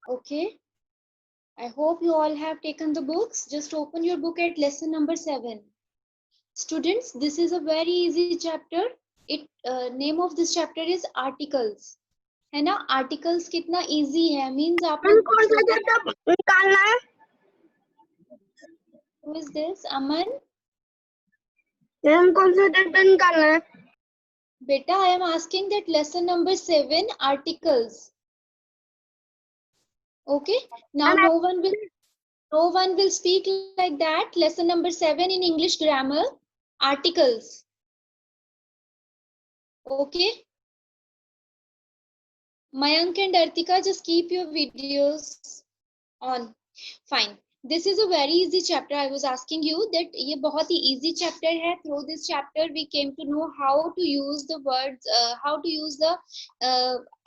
Okay. I hope you all have taken the books. Just open your book at lesson number 7. Students, this is a very easy chapter. Name of this chapter is articles. है ना? Articles कितना easy है, means आप लोग छोटे. निकालना है. Who is this? Aman? Ma'am कौन सा चैप्टर निकालना है? Beta, I am asking that lesson number 7, articles. Okay. Now no one will speak like that. Lesson number 7 in English grammar, articles. Okay. Mayank and Artika, just keep your videos on. Fine. This is a very easy chapter. I was asking you that ये बहुत ही easy chapter है. Through this chapter, we came to know how to use the words, how to use the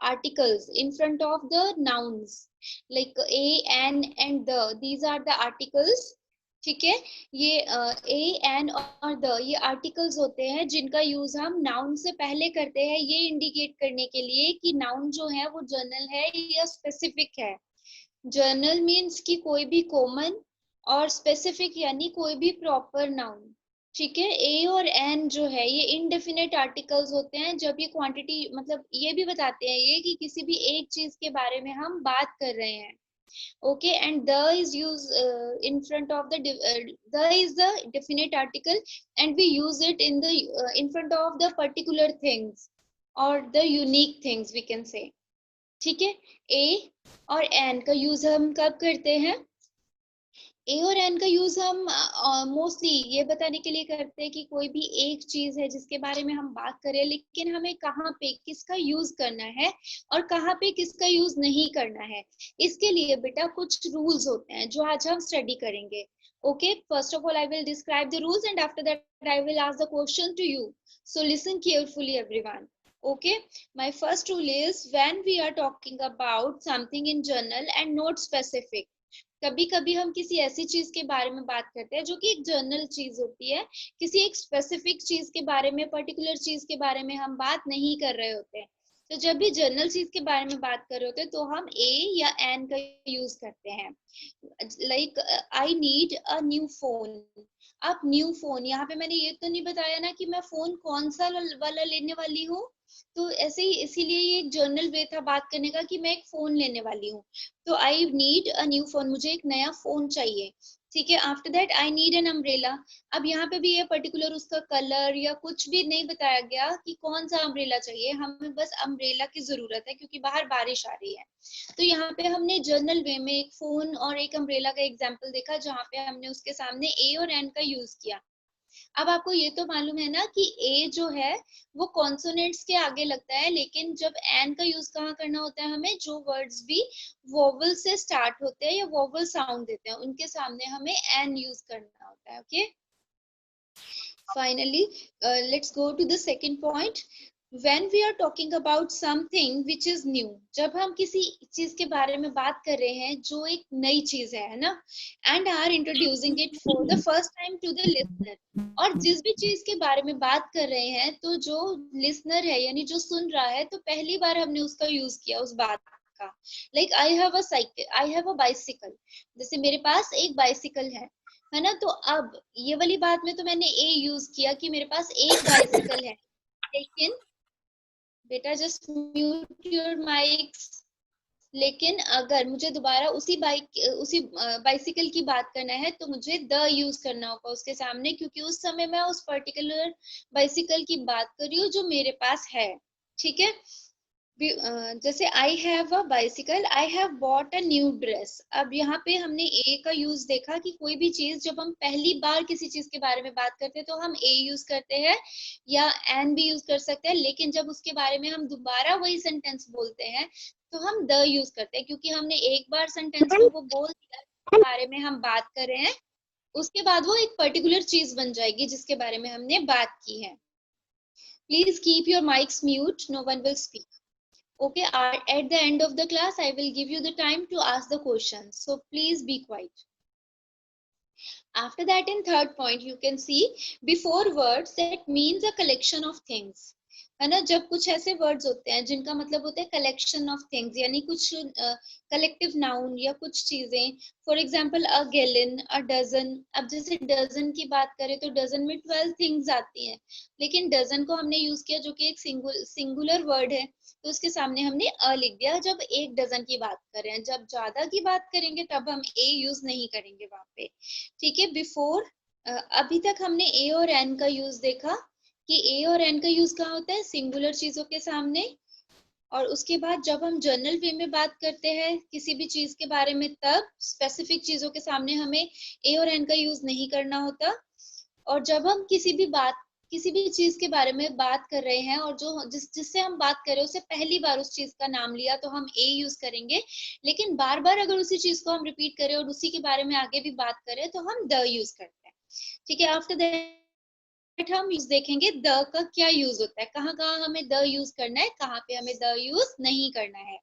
articles in front of the nouns, like a, an, and the. These are the articles. ठीक है. ये a, an और the ये articles होते हैं जिनका use हम noun से पहले करते हैं, ये इंडिकेट करने के लिए कि noun जो है वो जनरल है या स्पेसिफिक है. जर्नल मीन्स कि कोई भी कॉमन, और स्पेसिफिक यानी कोई भी प्रॉपर नाउन. ठीक है. ए और एन जो है ये इनडेफिनेट आर्टिकल्स होते हैं. जब ये क्वांटिटी, मतलब ये भी बताते हैं ये कि किसी भी एक चीज के बारे में हम बात कर रहे हैं. Okay, and the is used in front of the the is the definite article, and we use it in the in front of the particular things or the unique things, we can say. ठीक है. ए और N का use हम कब करते हैं? ए और N का यूज हम मोस्टली ये बताने के लिए करते हैं कि कोई भी एक चीज है जिसके बारे में हम बात करें, लेकिन हमें कहाँ पे किसका यूज करना है और कहाँ पे किसका यूज नहीं करना है. इसके लिए बेटा कुछ रूल्स होते हैं जो आज हम स्टडी करेंगे. Okay, first of all I will describe the rules, and after that I will ask the question to you. So listen carefully everyone. Okay, my first rule is when we are talking about something in general and not specific. कभी कभी हम किसी ऐसी चीज के बारे में बात करते हैं जो कि एक जनरल चीज होती है, किसी एक स्पेसिफिक चीज के बारे में, पर्टिकुलर चीज के बारे में हम बात नहीं कर रहे होते हैं. तो जब भी जनरल चीज के बारे में बात कर रहे होते हैं तो हम ए या एन का यूज करते हैं. Like I need a new phone. अब न्यू फोन, यहाँ पे मैंने ये तो नहीं बताया ना कि मैं फोन कौन सा वाला लेने वाली हूँ. तो ऐसे ही, इसीलिए ये एक जर्नल वे था बात करने का कि मैं एक फोन लेने वाली हूँ. तो I need a new phone, मुझे एक नया फोन चाहिए. ठीक है. After that I need an umbrella. अब यहाँ पे भी ये पर्टिकुलर उसका कलर या कुछ भी नहीं बताया गया कि कौन सा अम्ब्रेला चाहिए. हमें बस अम्ब्रेला की जरूरत है क्योंकि बाहर बारिश आ रही है. तो यहाँ पे हमने जर्नल वे में एक फोन और एक अम्ब्रेला का एग्जाम्पल देखा जहाँ पे हमने उसके सामने ए और एन का यूज किया. अब आपको ये तो मालूम है ना कि ए जो है वो कॉन्सोनेंट्स के आगे लगता है, लेकिन जब एन का यूज कहाँ करना होता है हमें, जो वर्ड्स भी वोवल से स्टार्ट होते हैं या वोवल साउंड देते हैं उनके सामने हमें एन यूज करना होता है. Okay. Finally, let's go to the second point. When we are talking about something which is new, जब हम किसी चीज के बारे में बात कर रहे हैं जो एक नई चीज है ना, and are introducing it for the first time to the listener, और जिस भी चीज के बारे में बात कर रहे हैं तो जो लिसनर है यानी जो सुन रहा है, तो पहली बार हमने उसका यूज किया उस बात का. Like I have a cycle, I have a bicycle. जैसे मेरे पास एक बाइसिकल है ना. तो अब ये वाली बात में तो मैंने ए यूज किया कि मेरे पास एक बाइसिकल है, लेकिन बेटा जस्ट म्यूट योर माइक्स. लेकिन अगर मुझे दोबारा उसी बाइसिकल की बात करना है तो मुझे द यूज करना होगा उसके सामने, क्योंकि उस समय मैं उस पर्टिकुलर बाइसिकल की बात कर रही हूँ जो मेरे पास है. ठीक है. जैसे I have a bicycle, I have bought a new dress. अब यहाँ पे हमने ए का यूज देखा कि कोई भी चीज जब हम पहली बार किसी चीज के बारे में बात करते हैं तो हम ए यूज करते हैं या एन भी यूज कर सकते हैं, लेकिन जब उसके बारे में हम दोबारा वही सेंटेंस बोलते हैं तो हम द यूज करते हैं, क्योंकि हमने एक बार सेंटेंस में वो बोल दिया जिसके बारे में हम बात कर रहे हैं, उसके बाद वो एक पर्टिकुलर चीज बन जाएगी जिसके बारे में हमने बात की है. Please keep your mics mute, no one will speak. Okay, at the end of the class, I will give you the time to ask the questions. So please be quiet. After that, in third point, you can see before words that means a collection of things. है ना। जब कुछ ऐसे words होते हैं जिनका मतलब होता है कलेक्शन ऑफ थिंग्स, यानी कुछ कलेक्टिव नाउन या कुछ चीजें, for example a gallon, a dozen. अब जैसे डजन की बात करें तो डजन में 12 थिंग्स आती हैं, लेकिन डजन को हमने यूज किया जो कि एक सिंगुलर वर्ड है, तो उसके सामने हमने अ लिख दिया जब एक डजन की बात कर रहे हैं। जब ज्यादा की बात करेंगे तब हम ए यूज नहीं करेंगे वहां पे, ठीक है। बिफोर, अभी तक हमने ए और एन का यूज देखा कि ए और एन का यूज कहाँ होता है, सिंगुलर चीजों के सामने। और उसके बाद जब हम जनरल वे में बात करते हैं किसी भी चीज के बारे में, तब स्पेसिफिक चीजों के सामने हमें ए और एन का यूज नहीं करना होता। और जब हम किसी भी चीज के बारे में बात कर रहे हैं और जो जिससे हम बात कर रहे हैं उसे पहली बार उस चीज का नाम लिया तो हम ए यूज करेंगे। लेकिन बार बार अगर उसी चीज को हम रिपीट करें और उसी के बारे में आगे भी बात करें तो हम द यूज करते हैं, ठीक है। आफ्टर दैट हम यूज देखेंगे द का क्या यूज होता है, कहाँ कहाँ हमें द यूज करना है, कहाँ पे हमें द यूज नहीं करना है।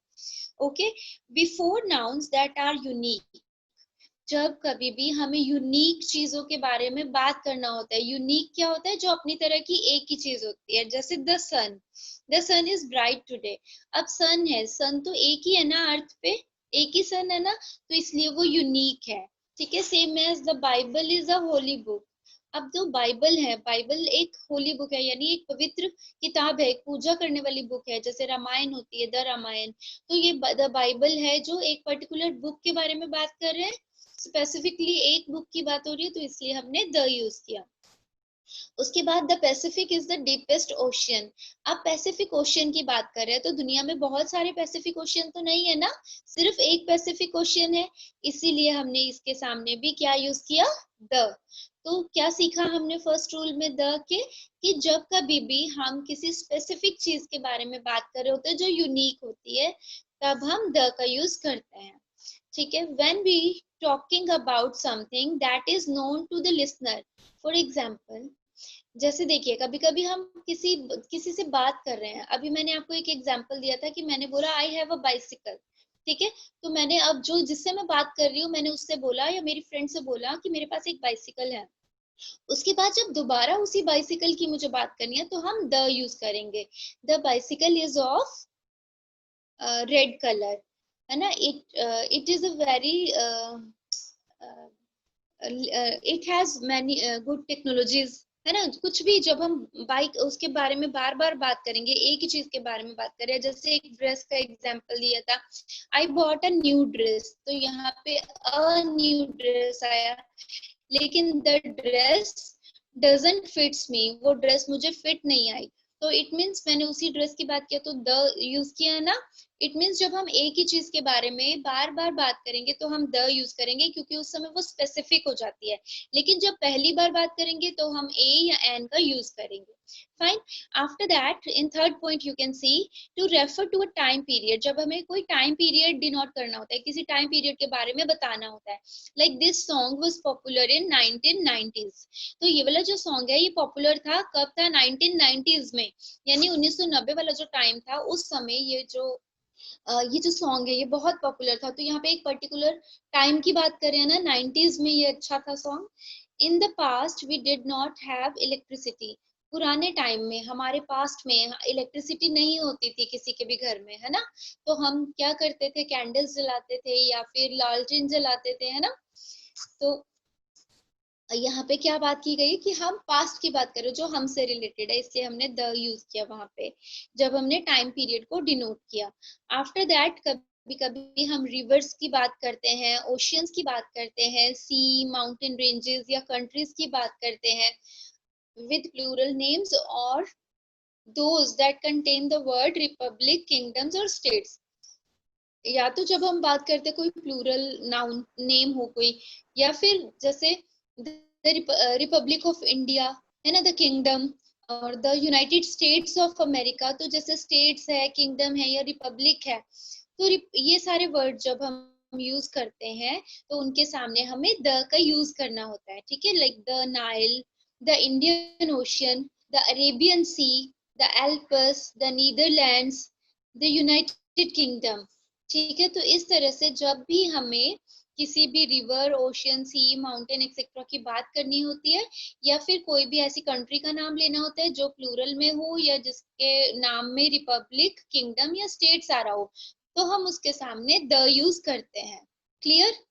Okay, before nouns that are unique. जब कभी भी हमें यूनिक चीजों के बारे में बात करना होता है, यूनिक क्या होता है, जो अपनी तरह की एक ही चीज होती है। जैसे the sun is bright today. अब सन है, सन तो एक ही है ना अर्थ पे, एक ही सन है ना, तो इसलिए वो यूनिक है, ठीक है। Same as the Bible is a holy book. अब जो बाइबल है, बाइबल एक होली बुक है, यानी एक पवित्र किताब है, एक पूजा करने वाली बुक है, जैसे रामायण होती है द रामायण। तो ये द बाइबल है जो एक पर्टिकुलर बुक के बारे में बात कर रहे हैं, स्पेसिफिकली एक बुक की बात हो रही है, तो इसलिए हमने द यूज किया। उसके बाद the Pacific is the deepest ocean. अब पैसिफिक ओशियन की बात कर रहे हैं तो दुनिया में बहुत सारे पैसिफिक ओशियन तो नहीं है ना, सिर्फ एक पैसिफिक ओशियन है, इसीलिए हमने इसके सामने भी क्या यूज किया, द। तो क्या सीखा हमने फर्स्ट रूल में द के, कि जब कभी भी हम किसी स्पेसिफिक चीज के बारे में बात कर रहे होते हैं जो यूनिक होती है, तब हम द का यूज करते हैं, ठीक है। when we talking about something that is known to the listener, for example, जैसे देखिए कभी कभी हम किसी से बात कर रहे हैं। अभी मैंने आपको एक एग्जांपल दिया था कि मैंने बोला आई हैव अ बाइसिकल, ठीक है। तो मैंने अब जो जिससे मैं बात कर रही हूँ मैंने उससे बोला या मेरी फ्रेंड से बोला कि मेरे पास एक बाइसिकल है। उसके बाद जब दोबारा उसी बाइसिकल की मुझे बात करनी है तो हम द यूज करेंगे। The bicycle is of red colour, है ना। It is a very it has many good technologies, है ना। कुछ भी जब हम बाइक उसके बारे में बार बार बात करेंगे, एक ही चीज के बारे में बात करें, जैसे एक ड्रेस का एग्जांपल दिया था, I bought a new dress, तो यहाँ पे अ न्यू ड्रेस आया, लेकिन the dress doesn't fits me, वो ड्रेस मुझे फिट नहीं आई। तो इट मीन्स मैंने उसी ड्रेस की बात किया तो द यूज किया ना। इट मीन्स जब हम एक ही चीज के बारे में बार बार बात करेंगे तो हम द यूज करेंगे, क्योंकि उस समय वो स्पेसिफिक हो जाती है। लेकिन जब पहली बार बात करेंगे तो हम ए या एन का यूज करेंगे। Fine. After that in third point you can see to refer to a time period. जब हमें कोई टाइम पीरियड डिनोट करना होता है, किसी टाइम पीरियड के बारे में बताना होता है, like this song was popular in 1990s। तो ये वाला जो सॉन्ग है ये पॉपुलर था कब था, 1990s में, यानी 1990 वाला जो टाइम था उस समय ये जो सॉन्ग है ये बहुत पॉपुलर था। तो यहाँ पे एक पर्टिकुलर टाइम की बात करें ना, 90s में ये अच्छा था song. In the past we did not have electricity. पुराने टाइम में, हमारे पास्ट में इलेक्ट्रिसिटी नहीं होती थी किसी के भी घर में, है ना। तो हम क्या करते थे, कैंडल्स जलाते थे या फिर लालटेन जलाते थे, है ना। तो यहाँ पे क्या बात की गई कि हम पास्ट की बात करें जो हमसे रिलेटेड है, इसलिए हमने द यूज किया वहां पे जब हमने टाइम पीरियड को डिनोट किया। आफ्टर दैट कभी कभी हम रिवर्स की बात करते हैं, ओशियंस की बात करते हैं, सी, माउंटेन रेंजेस या कंट्रीज की बात करते हैं विद प्लूरल नेम्स और those that contain the word Republic, kingdoms और स्टेट्स। या तो जब हम बात करते कोई प्लूरल नाउन नेम हो कोई, या फिर जैसे रिपब्लिक ऑफ इंडिया, है ना, द किंगडम, और the United states of America. तो जैसे स्टेट्स है, किंगडम है या रिपब्लिक है, तो ये सारे वर्ड जब हम यूज करते हैं तो उनके सामने हमें द का यूज करना होता है, ठीक है। Like the Nile, the Indian Ocean, the Arabian Sea, the Alps, the Netherlands, the United Kingdom, ठीक है। तो इस तरह से जब भी हमें किसी भी रिवर, ओशियन, सी, माउंटेन एक्सेट्रा की बात करनी होती है, या फिर कोई भी ऐसी कंट्री का नाम लेना होता है जो प्लूरल में हो या जिसके नाम में रिपब्लिक, किंगडम या स्टेट्स आ रहा हो, तो हम उसके सामने द यूज करते हैं। Clear?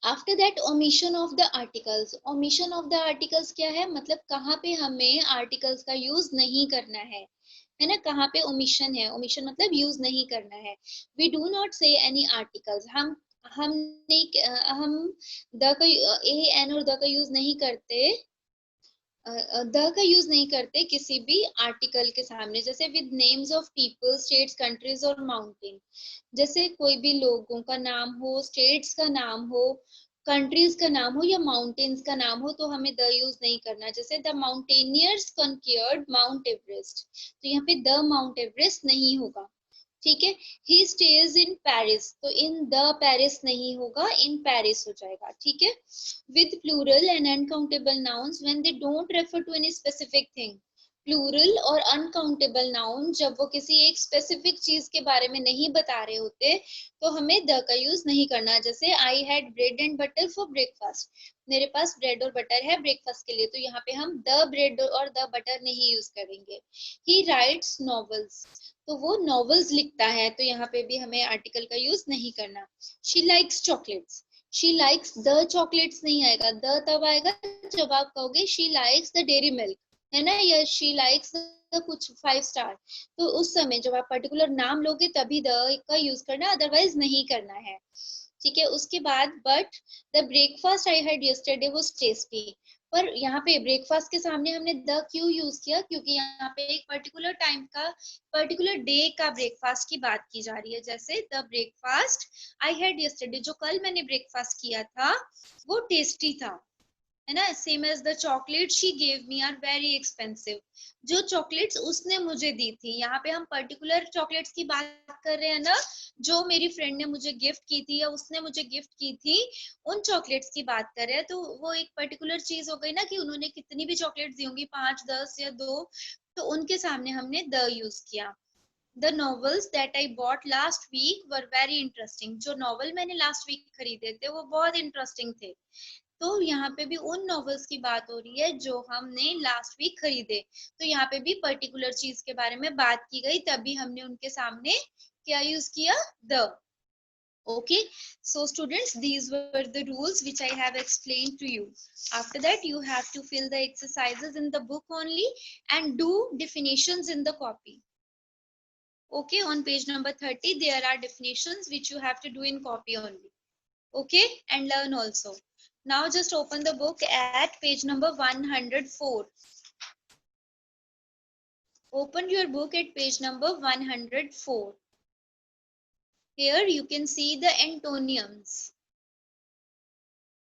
After that omission of the articles. Omission of the articles क्या है, मतलब कहाँ पे हमें आर्टिकल्स का यूज नहीं करना है ना, कहाँ पे ओमिशन है, ओमिशन मतलब यूज नहीं करना है। वी डू नॉट से एनी आर्टिकल्स, हम नहीं, हम द का ए एन और द का यूज नहीं करते, द का यूज नहीं करते किसी भी आर्टिकल के सामने, जैसे with names of people, states, countries और माउंटेन। जैसे कोई भी लोगों का नाम हो, स्टेट्स का नाम हो, कंट्रीज का नाम हो या माउंटेन्स का नाम हो, तो हमें द यूज नहीं करना। जैसे द माउंटेनियर्स कॉन्क्यूर्ड माउंट एवरेस्ट, तो यहाँ पे द माउंट एवरेस्ट नहीं होगा। ठीक है, ही स्टेज इन पेरिस, तो इन द पेरिस नहीं होगा, इन पेरिस हो जाएगा। ठीक है, with plural and uncountable nouns when they don't refer to any specific thing। Plural और अनकाउंटेबल नाउन जब वो किसी एक स्पेसिफिक चीज के बारे में नहीं बता रहे होते, तो हमें द का यूज नहीं करना। जैसे I had bread and butter for breakfast, मेरे पास ब्रेड और बटर है ब्रेकफास्ट के लिए, तो यहाँ पे हम द ब्रेड और द बटर नहीं यूज करेंगे। ही राइट्स नॉवेल्स, तो वो नॉवेल्स लिखता है, तो यहाँ पे भी हमें आर्टिकल का यूज नहीं करना। She likes chocolates, she likes the chocolates नहीं आएगा, द तब आएगा जब आप कहोगे she likes the dairy milk, है ना, या शी लाइक्स द कुछ 5 स्टार, तो उस समय जब आप पर्टिकुलर नाम लोगे तभी द का यूज करना, अदरवाइज नहीं करना है। ठीक है, उसके बाद but the breakfast I had yesterday was tasty, पर यहाँ पे ब्रेकफास्ट के सामने हमने द क्यों यूज किया, क्योंकि यहाँ पे एक पर्टिकुलर टाइम का, पर्टिकुलर डे का ब्रेकफास्ट की बात की जा रही है। जैसे the breakfast I had yesterday, जो कल मैंने ब्रेकफास्ट किया था वो टेस्टी था, है ना। Same as the chocolate she gave me are very expensive, जो चॉकलेट्स उसने मुझे दी थी, यहाँ पे हम पर्टिकुलर चॉकलेट्स की बात कर रहे हैं ना, जो मेरी फ्रेंड ने मुझे गिफ्ट की थी या उसने मुझे गिफ्ट की थी, उन चॉकलेट्स की बात कर रहे हैं। तो वो एक पर्टिकुलर चीज हो गई ना, कि उन्होंने कितनी भी चॉकलेट्स दी होंगी, 5, 10 या 2, तो उनके सामने हमने द यूज किया। The novels that I bought last week were very interesting, जो नॉवल मैंने लास्ट वीक खरीदे थे वो बहुत इंटरेस्टिंग थे। तो यहाँ पे भी उन नॉवेल्स की बात हो रही है जो हमने लास्ट वीक खरीदे, तो यहाँ पे भी पर्टिकुलर चीज के बारे में बात की गई, तभी हमने उनके सामने क्या यूज किया, the. Okay, so students, these were the rules which I have explained to you. After that you have to fill the exercises in the book only and do definitions in the copy. Okay, on page number 30 there are definitions which you have to do in copy only. Okay, and learn also. Now just open the book at page number 104. Open your book at page number 104. Here you can see the antonyms.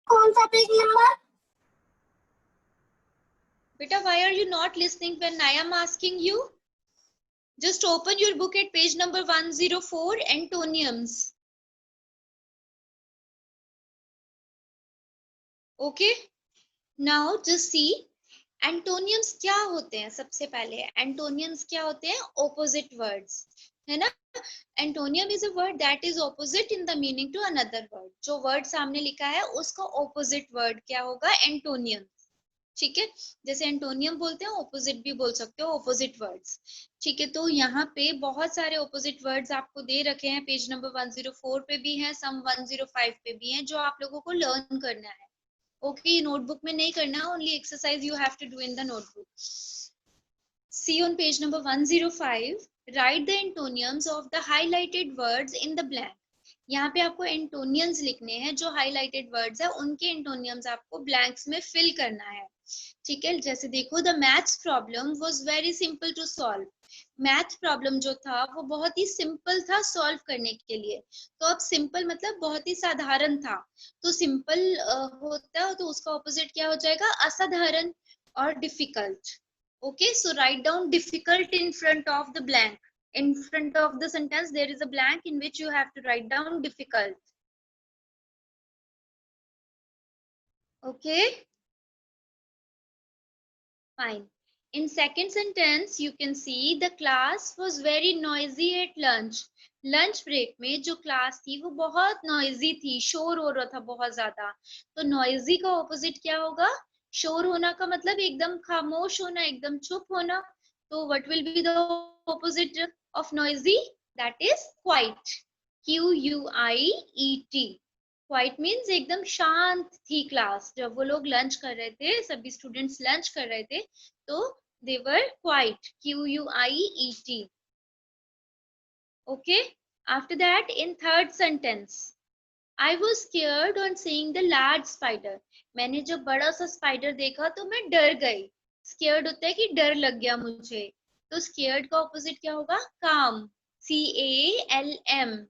कौन सा page number? Beta, why are you not listening when I am asking you? Just open your book at page number 104, antonyms. Okay, now just see एंटोनियम्स क्या होते हैं। सबसे पहले एंटोनियम्स क्या होते हैं, ऑपोजिट वर्ड्स, है ना। Antonym is a word that is opposite in the meaning to another word, जो वर्ड सामने लिखा है उसका ऑपोजिट वर्ड क्या होगा, एंटोनियम। ठीक है, जैसे एंटोनियम बोलते हैं, ऑपोजिट भी बोल सकते हो, ऑपोजिट वर्ड्स। ठीक है, तो यहाँ पे बहुत सारे ऑपोजिट वर्ड्स आपको दे रखे हैं, पेज नंबर 104 पे भी हैं, सम 105 पे भी हैं, जो आप लोगों को लर्न करना है। Okay, notebook में नहीं करना, only exercise you have to do in the notebook. See on page number 105, write the antonyms of the highlighted words in the blank. यहाँ पे आपको एंटोनियम्स लिखने हैं, जो हाईलाइटेड वर्ड्स है उनके एंटोनियम्स आपको ब्लैंक्स में फिल करना है। ठीक है, जैसे देखो, the maths problem was very simple to solve. Math problem जो था वो बहुत ही सिंपल था सॉल्व करने के लिए। तो अब सिंपल मतलब बहुत ही साधारण था, तो सिंपल होता तो उसका ऑपोजिट क्या हो जाएगा, असाधारण और difficult. Okay, so write down difficult in front of the blank. In front of the sentence there is a blank in which you have to write down difficult. Okay, fine. In second sentence, you can see the class was very noisy at lunch. Lunch break में जो class थी वो बहुत noisy थी, शोर हो रहा था बहुत ज्यादा. तो नॉइजी का ऑपोजिट क्या होगा? शोर होना का मतलब एकदम खामोश होना, एकदम चुप होना. तो what will be the opposite of noisy? That is quite. QUIET. Quite means एकदम शांत थी क्लास. जब वो लोग लंच कर रहे थे, सभी स्टूडेंट्स लंच कर रहे थे, तो they were quiet. QUIET. Okay. After that, in third sentence, I was scared on seeing the large spider. मैंने जब बड़ा सा स्पाइडर देखा तो मैं डर गई. Scared होता है कि डर लग गया मुझे. तो scared का ऑपोजिट क्या होगा? calm. CALM.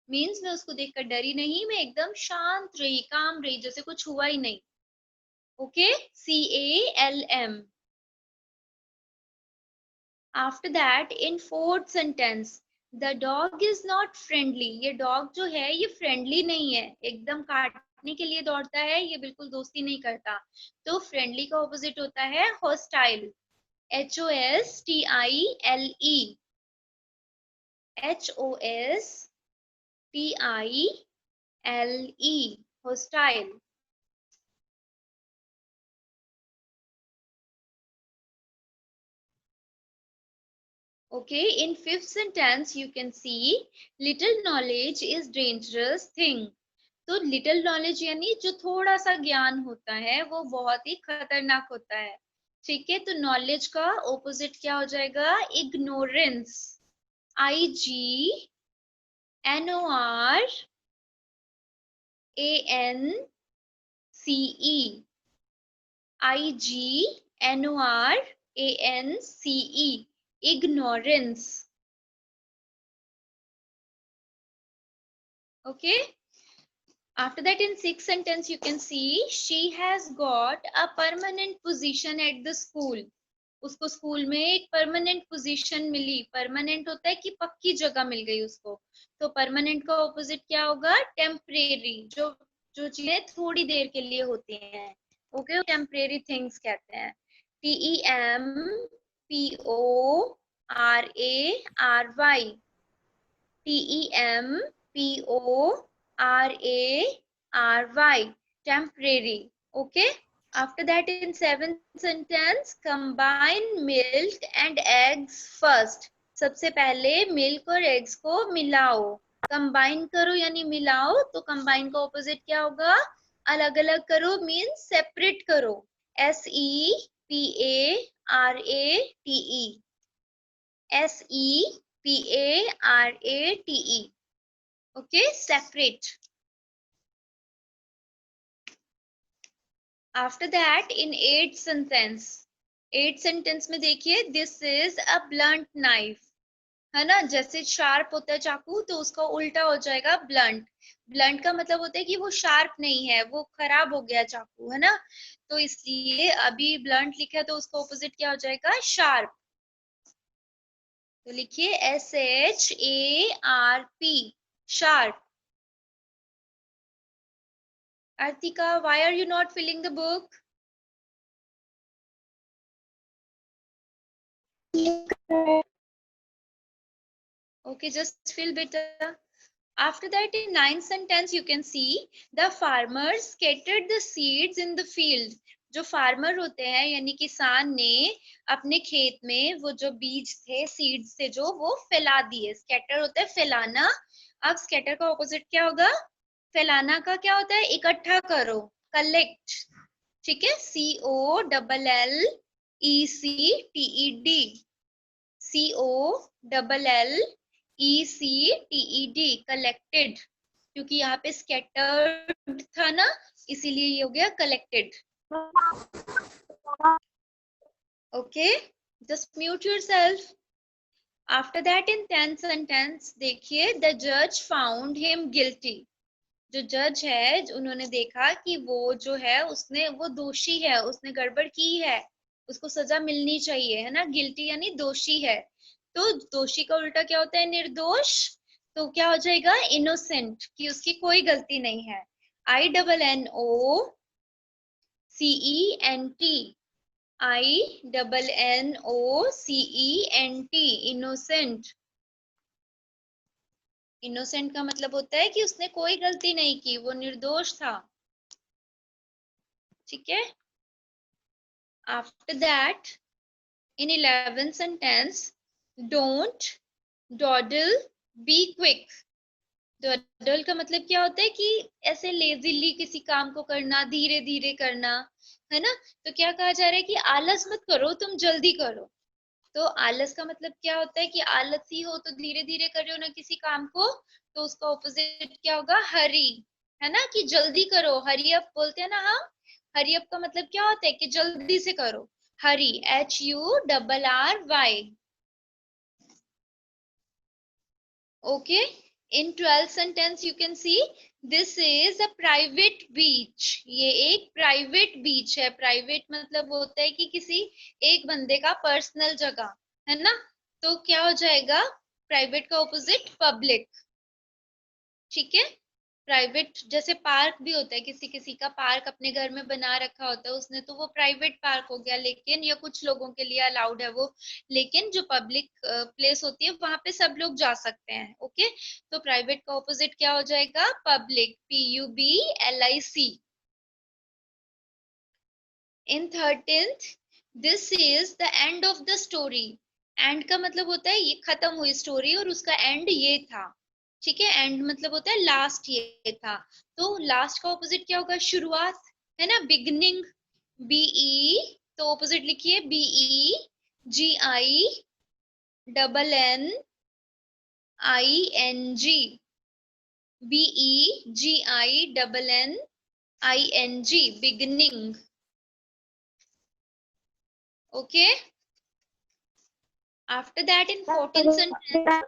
मीन्स मैं उसको देखकर डरी नहीं, मैं एकदम शांत रही, काम रही, जैसे कुछ हुआ ही नहीं. Okay. CALM. After that, in fourth sentence, the dog is not friendly. ये dog जो है ये friendly नहीं है, एकदम काटने के लिए दौड़ता है, ये बिल्कुल दोस्ती नहीं करता. तो friendly का opposite होता है hostile. HOSTILE. HOSTILE. Hostile. Okay, in fifth sentence, you can see little knowledge is dangerous thing. तो लिटिल नॉलेज यानी जो थोड़ा सा ज्ञान होता है वो बहुत ही खतरनाक होता है. ठीक है. तो नॉलेज का ऑपोजिट क्या हो जाएगा? Ignorance. IGNORANCE. IGNORANCE. Ignorance. Okay. After that, in sixth sentence, you can see she has got a permanent position at the school. उसको स्कूल में एक परमानेंट पोजीशन मिली. परमानेंट होता है कि पक्की जगह मिल गई उसको. तो परमानेंट का ऑपोजिट क्या होगा? टेम्परेरी. जो जो चीजें थोड़ी देर के लिए होती हैं, ओके, टेम्परेरी थिंग्स कहते हैं. TEMPORARY. TEMPORARY. Temporary. Okay. After that, in seventh sentence, combine milk and eggs first. सबसे पहले मिल्क और एग्स को मिलाओ. कंबाइन करो यानी मिलाओ. तो कंबाइन का ऑपोजिट क्या होगा? अलग अलग करो मीन्स सेपरेट करो. SEPARATE. SEPARATE. Okay, separate. After that, in eighth sentence में देखिए, this is a blunt knife. है ना, जैसे शार्प होता है चाकू तो उसका उल्टा हो जाएगा ब्लंट. ब्लंट का मतलब होता है कि वो शार्प नहीं है, वो खराब हो गया चाकू, है ना. तो इसलिए अभी ब्लंट लिखा है तो उसका ऑपोजिट क्या हो जाएगा? शार्प. तो लिखिए SHARP. Sharp. Artika, why are you not filling the book? Okay, just fill better. After that, in ninth sentence, you can see the farmers scattered the seeds in the field. जो farmer होते हैं यानी किसान ने अपने खेत में वो जो बीज थे, सीड्स थे जो, वो फैला दिए. स्कैटर होता है फैलाना. अब स्कैटर का ऑपोजिट क्या होगा? फैलाना का क्या होता है? इकट्ठा करो, कलेक्ट. ठीक है. COLLECTED. COLLECTED. कलेक्टेड. क्योंकि यहाँ पे स्कैटर्ड था ना, इसीलिए ये हो गया collected. Okay, just mute yourself. After that, in 10th sentence देखिए, द जज फाउंड हिम गिल्टी. जो जज है उन्होंने देखा कि वो जो है उसने, वो दोषी है, उसने गड़बड़ की है, उसको सजा मिलनी चाहिए, है ना. गिल्टी यानी दोषी है. तो दोषी का उल्टा क्या होता है? निर्दोष. तो क्या हो जाएगा? इनोसेंट, कि उसकी कोई गलती नहीं है. INNOCENT. INNOCENT, innocent. इनोसेंट का मतलब होता है कि उसने कोई गलती नहीं की, वो निर्दोष था। ठीक है। After that in 11th sentence, don't dawdle, be quick. Dawdle का मतलब क्या होता है कि ऐसे लेजीली किसी काम को करना, धीरे धीरे करना, है ना। तो क्या कहा जा रहा है कि आलस मत करो, तुम जल्दी करो। तो आलस का मतलब क्या होता है कि आलसी हो तो धीरे धीरे कर रहे हो ना किसी काम को, तो उसका ऑपोजिट क्या होगा, हरी, है ना, कि जल्दी करो, हरी अप बोलते हैं ना हम। हरी अप का मतलब क्या होता है कि जल्दी से करो, हरी, HURRY। Okay, in 12th sentence you can see this is a private beach। ये एक प्राइवेट बीच है। प्राइवेट मतलब होता है कि किसी एक बंदे का पर्सनल जगह, है ना। तो क्या हो जाएगा, प्राइवेट का ऑपोजिट पब्लिक। ठीक है। प्राइवेट जैसे पार्क भी होता है, किसी किसी का पार्क अपने घर में बना रखा होता है उसने, तो वो प्राइवेट पार्क हो गया, लेकिन या कुछ लोगों के लिए अलाउड है वो। लेकिन जो पब्लिक प्लेस होती है वहां पे सब लोग जा सकते हैं। ओके। तो प्राइवेट का ऑपोजिट क्या हो जाएगा, public, PUBLIC। In 13th, this is the end of the story. And का मतलब होता है ये खत्म हुई स्टोरी और उसका एंड ये था। ठीक है। एंड मतलब होता है लास्ट, ये था। तो लास्ट का ऑपोजिट क्या होगा, शुरुआत, है ना, बिगनिंग, BE। तो ऑपोजिट लिखिए, BEGINNING, BEGINNING, beginning. Okay. After that in 14th sentence,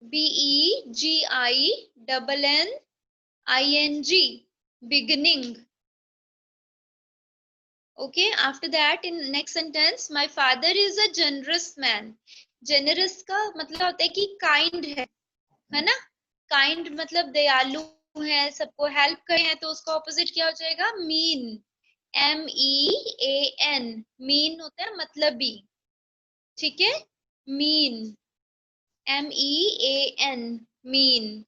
BEGINNING, beginning. Okay. After that in next sentence, my father is a generous man। Generous का मतलब होता है कि kind है ना। kind मतलब दयालु है, सबको हेल्प करे हैं, तो उसका ऑपोजिट क्या हो जाएगा, mean, MEAN। mean होता है मतलबी। ठीक है। mean, MEAN, mean।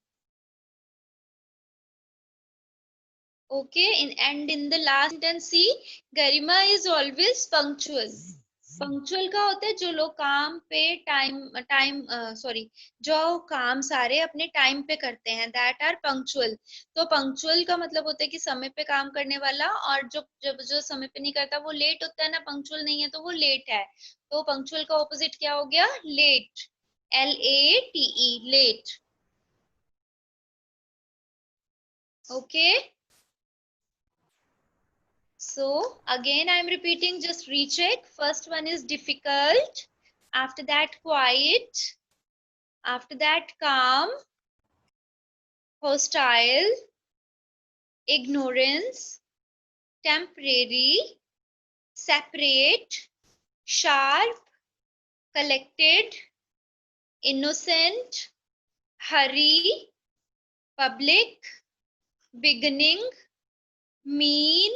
Okay, and in the last sentence see, Garima is always punctual। Punctual का होता है जो लोग काम पे सॉरी, जो काम सारे अपने टाइम पे करते हैं, दैट आर पंक्चुअल। तो पंक्चुअल का मतलब होता है कि समय पे काम करने वाला, और जो समय पे नहीं करता वो लेट होता है ना, पंक्चुअल नहीं है तो वो लेट है। तो पंक्चुअल का ऑपोजिट क्या हो गया, late, LATE, late. Okay. So again I am repeating, just recheck. First one is difficult, after that quiet, after that calm, hostile, ignorance, temporary, separate, sharp, collected, innocent, hurry, public, beginning, mean,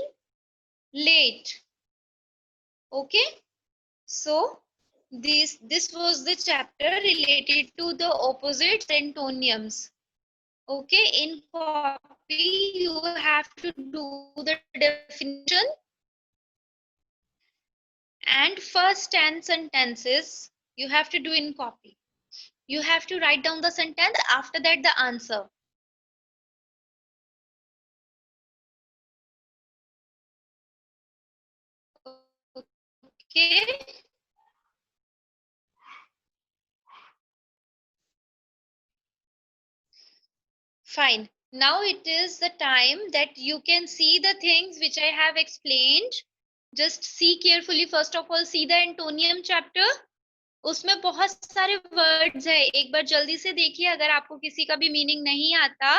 late. Okay. So this was the chapter related to the opposites and antonyms. Okay, in copy you have to do the definition and first 10 sentences you have to do in copy. You have to write down the sentence, after that the answer. Okay. Fine. Now it is the time that you can see the things which I have explained. Just see carefully. First of all, see the antonium chapter. उसमें बहुत सारे words है, एक बार जल्दी से देखिए। अगर आपको किसी का भी मीनिंग नहीं आता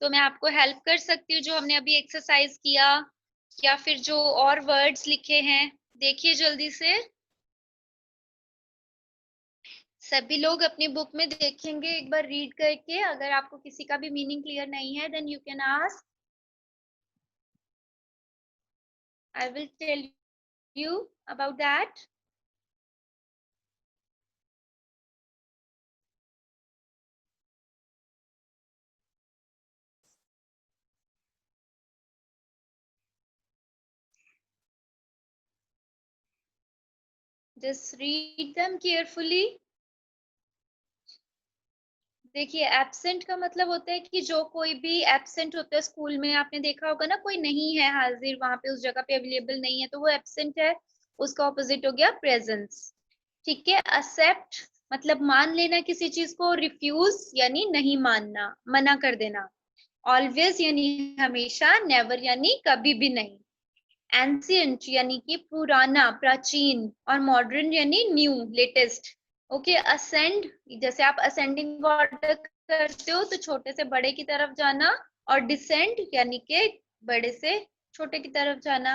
तो मैं आपको हेल्प कर सकती हूँ, जो हमने अभी एक्सरसाइज किया, या फिर जो और वर्ड्स लिखे हैं, देखिए जल्दी से। सभी लोग अपनी बुक में देखेंगे एक बार रीड करके। अगर आपको किसी का भी मीनिंग क्लियर नहीं है then you can ask. I will tell you about that. Just read them carefully. देखिए एब्सेंट का मतलब होता है कि जो कोई भी एब्सेंट होता है स्कूल में, आपने देखा होगा ना, कोई नहीं है हाजिर वहां पे, उस जगह पे अवेलेबल नहीं है, तो वो एब्सेंट है। उसका ऑपोजिट हो गया प्रेजेंस। ठीक है। एक्सेप्ट मतलब मान लेना किसी चीज को, रिफ्यूज यानी नहीं मानना, मना कर देना। ऑलवेज यानी हमेशा, नेवर यानी कभी भी नहीं। एंशियंट यानी कि पुराना, प्राचीन, और मॉडर्न यानी न्यू, लेटेस्ट। ओके। असेंड जैसे आप असेंडिंग ऑर्डर करते हो तो छोटे से बड़े की तरफ जाना, और डिसेंड यानी कि बड़े से छोटे की तरफ जाना।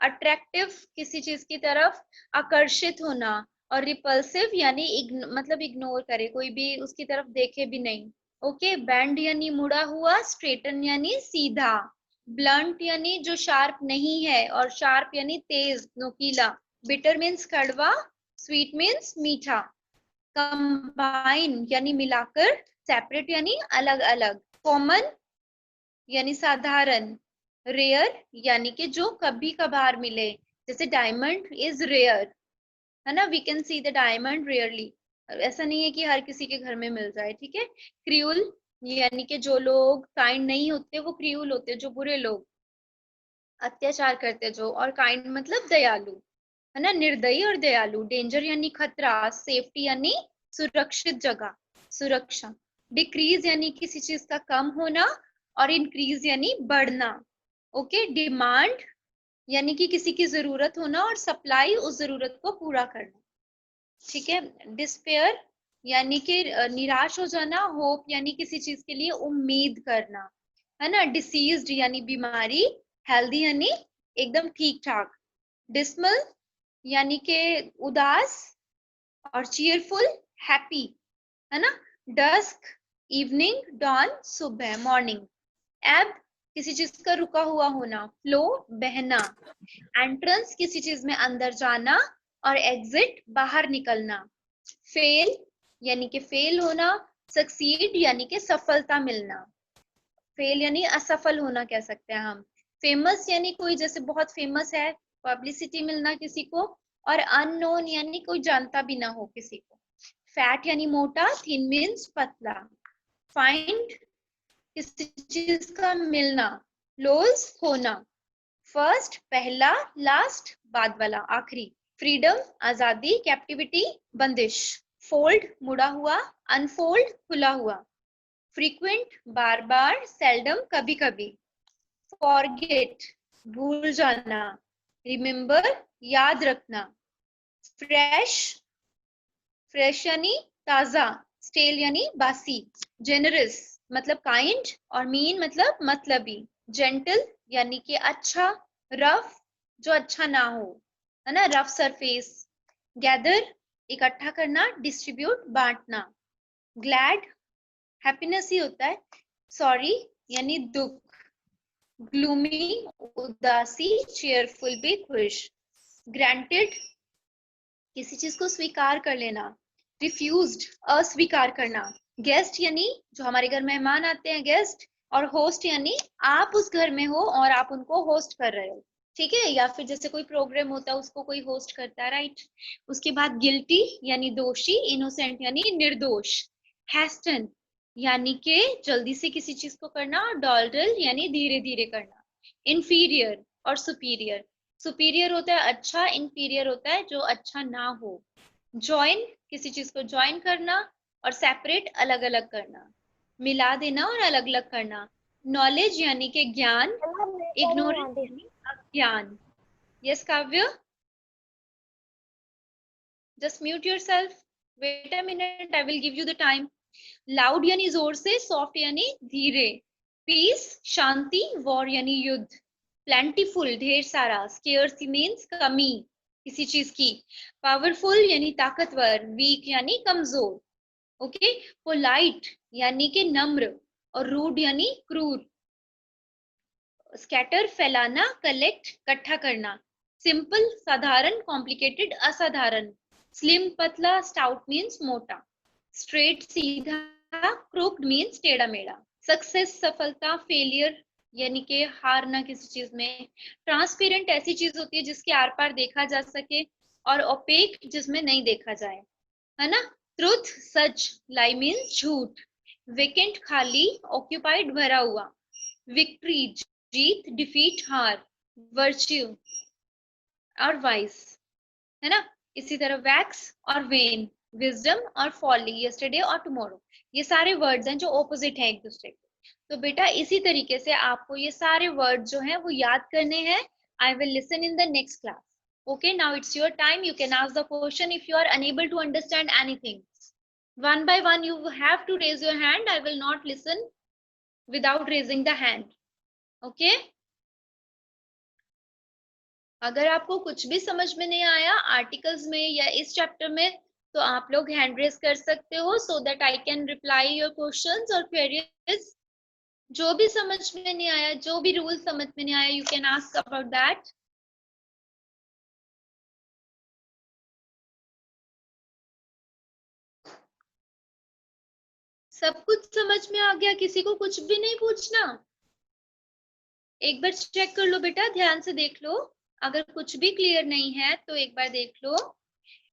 अट्रैक्टिव किसी चीज की तरफ आकर्षित होना, और रिपल्सिव यानी मतलब इग्नोर करे, कोई भी उसकी तरफ देखे भी नहीं। ओके। बैंड यानी मुड़ा हुआ, स्ट्रेटन यानी सीधा, ब्लंट यानी जो शार्प नहीं है, और शार्प यानी तेज, नोकीला। बिटर मीन्स कड़वा, स्वीट मीन्स मीठा। कंबाइन यानी मिलाकर, सेपरेट यानी अलग अलग। कॉमन यानी साधारण। रेयर यानी कि जो कभी कभार मिले, जैसे डायमंड इज रेयर, है ना, we can see the diamond rarely. ऐसा नहीं है कि हर किसी के घर में मिल जाए। ठीक है। क्रूअल यानी कि जो लोग काइंड नहीं होते वो क्रूअल होते, जो बुरे लोग अत्याचार करते जो, और काइंड मतलब दयालु, है ना, निर्दयी और दयालु। डेंजर यानी खतरा, सेफ्टी यानी सुरक्षित जगह, सुरक्षा। डिक्रीज यानी किसी चीज का कम होना, और इंक्रीज यानी बढ़ना। ओके। डिमांड यानी कि किसी की जरूरत होना, और सप्लाई उस जरूरत को पूरा करना। ठीक है। डिस्पेयर यानी कि निराश हो जाना। होप यानी किसी चीज के लिए उम्मीद करना, है ना। डिसीज्ड यानी बीमारी। हेल्दी यानी एकदम ठीक ठाक। डिसमल यानी के उदास, और चीयरफुल हैप्पी, है ना। डस्क इवनिंग, डॉन सुबह, मॉर्निंग। एब किसी चीज का रुका हुआ होना, फ्लो बहना। एंट्रेंस किसी चीज में अंदर जाना, और एग्जिट बाहर निकलना। फेल यानी कि फेल होना। सक्सीड यानी कि सफलता मिलना। फेल यानी असफल होना कह सकते हैं हम। फेमस यानी कोई जैसे बहुत फेमस है, पब्लिसिटी मिलना किसी को। और अननोन यानी कोई जानता भी ना हो किसी को। फैट यानी मोटा, थिन मीन्स पतला। फाइंड किसी चीज का मिलना, लॉस होना। फर्स्ट पहला, लास्ट बाद वाला, आखिरी। फ्रीडम आजादी, कैप्टिविटी बंदिश। फोल्ड मुड़ा हुआ, अनफोल्ड खुला हुआ। फ्रीक्वेंट बार बार, सेल्डम कभी कभी। फॉरगेट भूल जाना। रिमेम्बर याद रखना। फ्रेश फ्रेश यानी ताजा, स्टेल यानी बासी। जेनरस मतलब काइंड, और मीन मतलब मतलबी। जेंटल यानी कि अच्छा। रफ जो अच्छा ना हो, है ना, रफ सरफेस। गैदर इकट्ठा करना, डिस्ट्रीब्यूट बांटना। ग्लैड हैप्पीनेस ही होता है। सॉरी यानी दुख। ग्लूमी उदासी, चेयरफुल भी खुश। ग्रांटेड किसी चीज को स्वीकार कर लेना। रिफ्यूज्ड अस्वीकार करना। गेस्ट यानी जो हमारे घर मेहमान आते हैं, गेस्ट। और होस्ट यानी आप उस घर में हो और आप उनको होस्ट कर रहे हो। ठीक है। या फिर जैसे कोई प्रोग्राम होता है उसको कोई होस्ट करता है, राइट। उसके बाद गिल्टी यानी दोषी, इनोसेंट यानी निर्दोष। हैस्टन यानी कि जल्दी से किसी चीज को करना, और डॉल्डल यानी धीरे धीरे करना। इंफीरियर और सुपीरियर, सुपीरियर होता है अच्छा, इंफीरियर होता है जो अच्छा ना हो। ज्वाइन किसी चीज को ज्वाइन करना, और सेपरेट अलग अलग करना। मिला देना और अलग अलग करना। नॉलेज यानी कि ज्ञान। इग्नोरेंस यानी अज्ञान। Yes Kavya, just mute yourself, wait a minute, I will give you the time. Loud यानी जोर से, सॉफ्ट यानी धीरे। पीस शांति, वॉर यानी युद्ध। प्लेंटीफुल ढेर सारा, स्केर्स मीन्स कमी किसी चीज की। पावरफुल यानी ताकतवर, वीक यानी कमजोर। ओके। पोलाइट यानी कि नम्र, और रूड यानी क्रूर। स्कैटर फैलाना, कलेक्ट इकट्ठा करना, सिंपल साधारण, कॉम्प्लिकेटेड असाधारण, स्लिम पतला, स्टाउट मीन्स मोटा, स्ट्रेट सीधा, क्रोक्ड मीन्स टेढ़ा मेढ़ा, सक्सेस सफलता, फेलियर यानी कि हारना किसी चीज में, ट्रांसपेरेंट ऐसी चीज होती है जिसके आर पार देखा जा सके, और ओपेक जिसमें नहीं देखा जाए, है ना। ट्रुथ सच, लाई मीन्स झूठ, वेकेंट खाली, ऑक्यूपाइड भरा हुआ, विक्ट्री जीत, डिफीट हार, वर्च्यू और वाइस, है ना। इसी तरह वैक्स और वेन, विजडम और फॉली, यस्टरडे और टुमारो, ये सारे वर्ड्स हैं जो ऑपोजिट हैं एक दूसरे के। तो बेटा इसी तरीके से आपको ये सारे वर्ड जो हैं वो याद करने हैं। I will listen in the next class. Okay, now it's your time. You can ask the question if you are unable to understand anything. One by one, you have to raise your hand. I will not listen without raising the hand. Okay? अगर आपको कुछ भी समझ में नहीं आया articles में या इस चैप्टर में, तो आप लोग हैंड रेज कर सकते हो, so that I can reply your questions और queries. जो भी समझ में नहीं आया, जो भी रूल समझ में नहीं आया, you can ask about that. सब कुछ समझ में आ गया? किसी को कुछ भी नहीं पूछना? एक बार चेक कर लो बेटा, ध्यान से देख लो। अगर कुछ भी क्लियर नहीं है तो एक बार देख लो।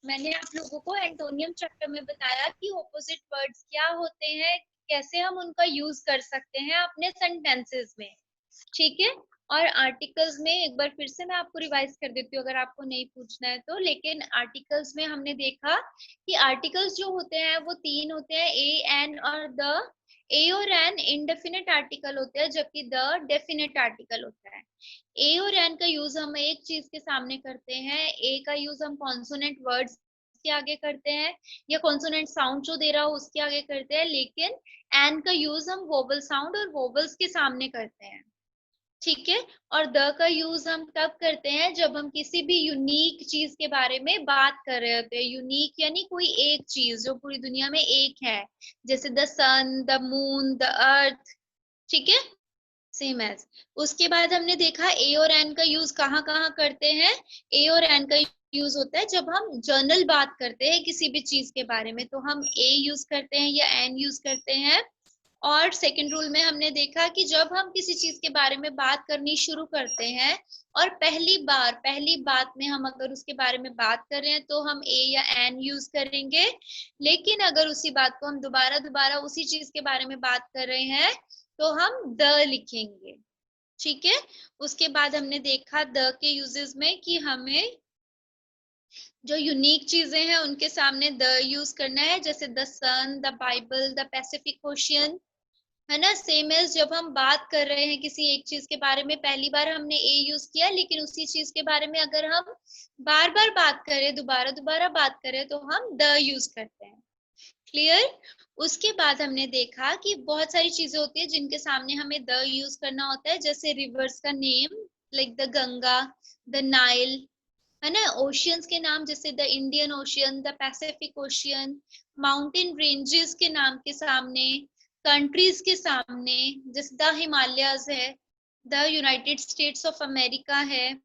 मैंने आप लोगों को एंटोनियम चैप्टर में बताया कि ऑपोजिट वर्ड्स क्या होते हैं, कैसे हम उनका यूज कर सकते हैं अपने सेंटेंसेस में, ठीक है। और आर्टिकल्स में एक बार फिर से मैं आपको रिवाइज कर देती हूँ अगर आपको नहीं पूछना है तो। लेकिन आर्टिकल्स में हमने देखा कि आर्टिकल्स जो होते हैं वो तीन होते हैं, ए, एन और द। ए और एन इंडेफिनिट आर्टिकल होते हैं जबकि द डेफिनेट आर्टिकल होता है। ए और एन का यूज हम एक चीज के सामने करते हैं, ए का यूज हम कॉन्सोनेंट वर्ड्स के आगे करते हैं या कॉन्सोनेंट साउंड जो दे रहा हो उसके आगे करते हैं, लेकिन एन का यूज हम वोवल साउंड और वोवल्स के सामने करते हैं, ठीक है। और द का यूज हम तब करते हैं जब हम किसी भी यूनिक चीज के बारे में बात कर रहे होते हैं। यूनिक यानी कोई एक चीज जो पूरी दुनिया में एक है, जैसे the sun, the moon, the earth, ठीक है, सेम एज। उसके बाद हमने देखा ए और एन का यूज कहाँ कहाँ करते हैं। ए और एन का यूज होता है जब हम जनरल बात करते हैं किसी भी चीज के बारे में, तो हम ए यूज करते हैं या एन यूज करते हैं। और सेकंड रूल में हमने देखा कि जब हम किसी चीज के बारे में बात करनी शुरू करते हैं और पहली बात में हम अगर उसके बारे में बात कर रहे हैं तो हम ए या एन यूज करेंगे। लेकिन अगर उसी बात को हम दोबारा उसी चीज के बारे में बात कर रहे हैं तो हम द लिखेंगे, ठीक है। उसके बाद हमने देखा द के यूजेस में कि हमें जो यूनिक चीजें हैं उनके सामने द यूज करना है, जैसे the sun, the bible, the pacific ocean, है ना। सेम एज जब हम बात कर रहे हैं किसी एक चीज के बारे में, पहली बार हमने ए यूज किया, लेकिन उसी चीज के बारे में अगर हम बार बार बात करें, दोबारा बात करें, तो हम द यूज करते हैं, क्लियर। उसके बाद हमने देखा कि बहुत सारी चीजें होती है जिनके सामने हमें द यूज करना होता है, जैसे रिवर्स का name like the Ganga, the Nile, है ना। ओशियंस के नाम जैसे the Indian Ocean, the pacific ocean, mountain ranges के नाम के सामने, कंट्रीज के सामने जैसे द हिमालयाज है, the United states of America है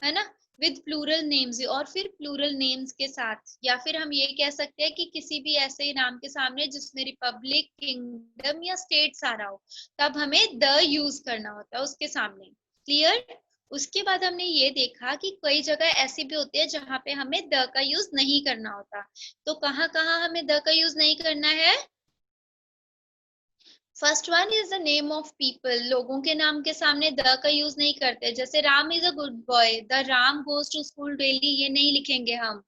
ना, विद प्लूरल नेम्स और फिर प्लूरल नेम्स के साथ। या फिर हम ये कह सकते हैं कि किसी भी ऐसे नाम के सामने जिसमें रिपब्लिक, किंगडम या स्टेट्स आ रहा हो, तब हमें द यूज करना होता है उसके सामने, क्लियर। उसके बाद हमने ये देखा कि कई जगह ऐसी भी होती है जहां पे हमें द का यूज नहीं करना होता। तो कहाँ कहाँ हमें द का यूज नहीं करना है? First one is the name of people, लोगों के नाम के सामने द का यूज नहीं करते। जैसे Ram is a good boy, the Ram goes to school daily, ये नहीं लिखेंगे हम।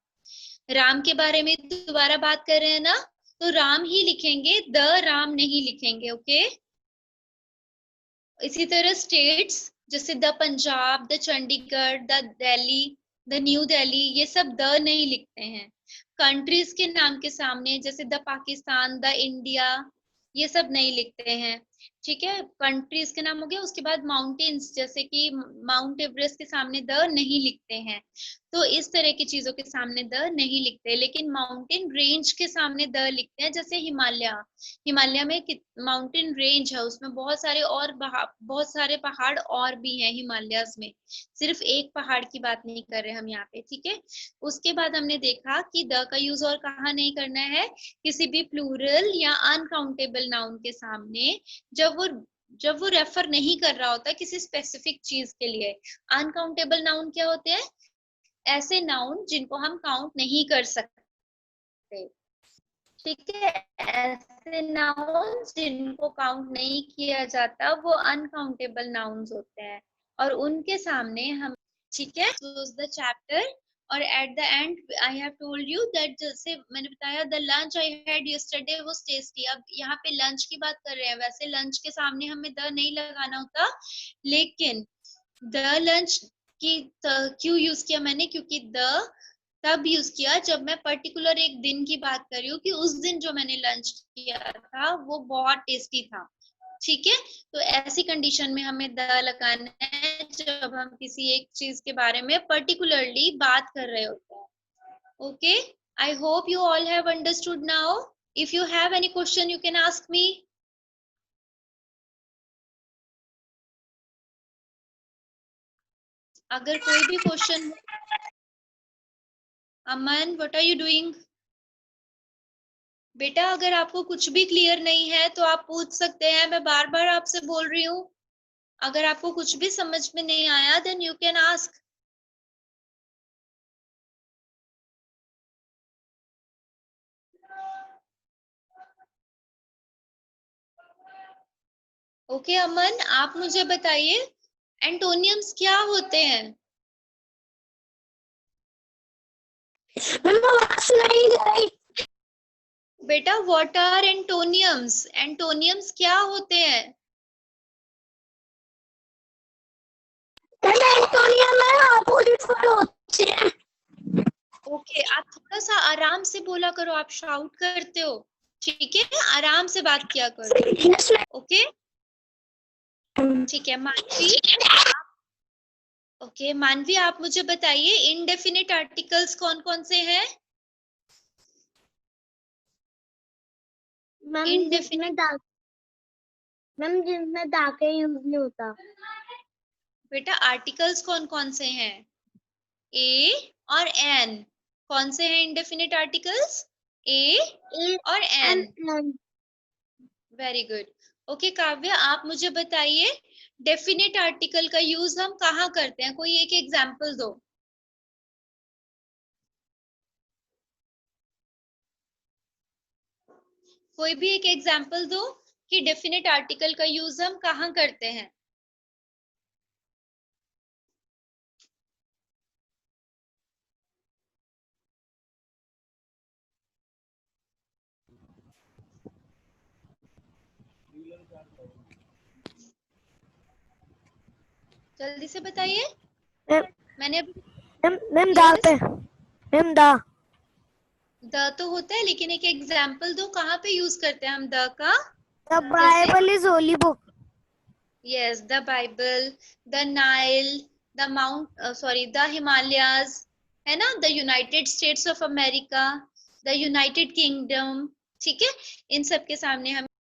राम के बारे में दोबारा बात कर रहे हैं ना, तो राम ही लिखेंगे, द राम नहीं लिखेंगे, ओके। इसी तरह स्टेट्स जैसे the Punjab, the Chandigarh, the Delhi, the new Delhi, ये सब द नहीं लिखते हैं। कंट्रीज के नाम के सामने जैसे द पाकिस्तान, द इंडिया, ये सब नहीं लिखते हैं। ठीक है, कंट्रीज के नाम हो गया। उसके बाद माउंटेन्स, जैसे कि माउंट एवरेस्ट के सामने द नहीं लिखते हैं, तो इस तरह की चीजों के सामने द नहीं लिखते, लेकिन माउंटेन रेंज के सामने द लिखते हैं। जैसे हिमालय, हिमालय में माउंटेन रेंज है, उसमें बहुत सारे और बहुत सारे पहाड़ और भी हैं हिमालयस में, सिर्फ एक पहाड़ की बात नहीं कर रहे हम यहाँ पे, ठीक है। उसके बाद हमने देखा कि द का यूज और कहाँ नहीं करना है, किसी भी प्लूरल या अनकाउंटेबल नाउन के सामने, जब वो रेफर नहीं कर रहा होता किसी स्पेसिफिक चीज के लिए। अनकाउंटेबल नाउन क्या होते हैं? ऐसे नाउन जिनको हम काउंट नहीं कर सकते, ठीक है। ऐसे नाउन जिनको काउंट नहीं किया जाता वो अनकाउंटेबल नाउन्स होते हैं, और उनके सामने हम, ठीक है, क्लोज द चैप्टर। और at the and I have told you that, जैसे मैंने बताया, the lunch I had yesterday was tasty. अब यहाँ पे लंच की बात कर रहे हैं, वैसे लंच के सामने हमें द नहीं लगाना होता, लेकिन द लंच की क्यों यूज किया मैंने, क्योंकि द तब यूज किया जब मैं पर्टिकुलर एक दिन की बात कर रही हूँ कि उस दिन जो मैंने लंच किया था वो बहुत टेस्टी था, ठीक है। तो ऐसी कंडीशन में हमें द लगाना है जब हम किसी एक चीज के बारे में पर्टिकुलरली बात कर रहे होते हैं। Okay, I hope you all have understood now. If you have any question you can ask me. अगर कोई भी question, Aman what are you doing? बेटा अगर आपको कुछ भी क्लियर नहीं है तो आप पूछ सकते हैं, मैं बार बार आपसे बोल रही हूँ। अगर आपको कुछ भी समझ में नहीं आया then you can ask. Okay Aman, आप मुझे बताइए एंटोनियम्स क्या होते हैं? बेटा व्हाट आर एंटोनियम्स? एंटोनियम्स क्या होते हैं? ओके, आप थोड़ा सा आराम से बोला करो, आप शाउट करते हो, ठीक है, आराम से बात किया करो। ओके ठीक है। मानवी, ओके मानवी, आप मुझे बताइए इनडेफिनिट आर्टिकल्स कौन कौन से हैं? मैम जिसमें दाके यूज नहीं होता। बेटा आर्टिकल्स कौन कौन से हैं? ए और एन। कौन से हैं इंडेफिनिट आर्टिकल्स? ए और एन। Very good. ओके काव्य, आप मुझे बताइए डेफिनिट आर्टिकल का यूज हम कहाँ करते हैं, कोई एक एग्जांपल दो। कोई भी एक एग्जांपल दो कि डेफिनिट आर्टिकल का यूज हम कहाँ करते हैं। जल्दी से बताइए। मैंने मैम दा पे, मैम दा द तो होता है, लेकिन एक एग्जांपल दो, कहाँ पे यूज करते हैं हम द का? The Bible is Holi book. Yes, the Bible, the Nile, the the Himalayas, है ना, the United States of America, the United Kingdom, ठीक है, इन सब के सामने हम